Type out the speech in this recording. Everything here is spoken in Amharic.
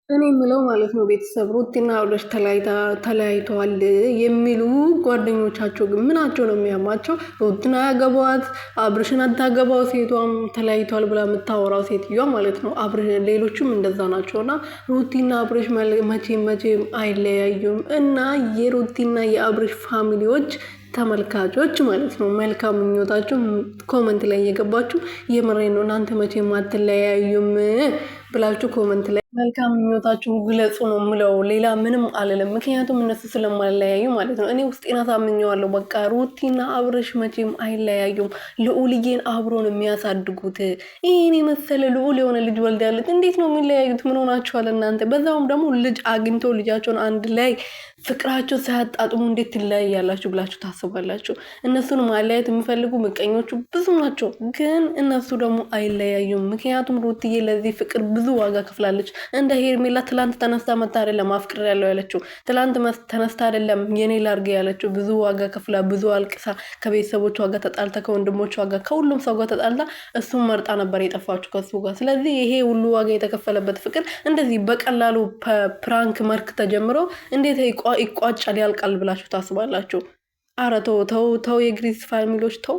እኔ የምለው ማለት ነው ቤተሰብ ሩቲና አብርሽ ተለያይተዋል የሚሉ ጓደኞቻቸው ግን ምናቸው ነው የሚያማቸው? ሩቲና ያገባዋት አብርሽን አታገባው ሴቷም ተለያይተዋል ብላ የምታወራው ሴትዮዋ ማለት ነው። ሌሎቹም እንደዛ ናቸው። እና ሩቲና አብርሽ መቼም አይለያዩም። እና የሩቲና የአብርሽ ፋሚሊዎች ተመልካቾች ማለት ነው መልካም ምኞታችሁ ኮመንት ላይ እየገባችሁ የምሬ ነው እናንተ መቼም አትለያዩም ብላችሁ ኮመንት ላይ መልካም ምኞታችሁን ግለጹ ነው የምለው። ሌላ ምንም አልልም። ምክንያቱም እነሱ ስለማይለያዩ ማለት ነው። እኔ ውስጤን አሳምኜዋለሁ። በቃ ሩቲና አብርሽ መቼም አይለያዩም። ልዑልዬን አብሮ ነው የሚያሳድጉት። ይህን የመሰለ ልዑል የሆነ ልጅ ወልዳለች። እንዴት ነው የሚለያዩት? ምን ሆናችኋል እናንተ? በዛውም ደግሞ ልጅ አግኝቶ ልጃቸውን አንድ ላይ ፍቅራቸው ሳያጣጥሙ እንዴት ትለያያላችሁ ብላችሁ ታስባላችሁ? እነሱን ማለያየት የሚፈልጉ ምቀኞቹ ብዙ ናቸው፣ ግን እነሱ ደግሞ አይለያዩም። ምክንያቱም ሩትዬ ለዚህ ፍቅር ብዙ ዋጋ ከፍላለች። እንደ ሄርሜላ ትላንት ተነስታ መታ አይደለም አፍቅር ያለው ያለችው። ትላንት ተነስታ አይደለም የኔ ላርገ ያለችው። ብዙ ዋጋ ከፍላ ብዙ አልቅሳ ከቤተሰቦቿ ጋር ተጣልታ ከወንድሞቿ ጋር ከሁሉም ሰው ጋር ተጣልታ እሱም መርጣ ነበር የጠፋችሁ ከሱ ጋር። ስለዚህ ይሄ ሁሉ ዋጋ የተከፈለበት ፍቅር እንደዚህ በቀላሉ ፕራንክ መልክ ተጀምሮ እንዴት ይቋጫል ያልቃል ብላችሁ ታስባላችሁ? አረ ተው ተው ተው፣ የግሪስ ፋሚሊዎች ተው።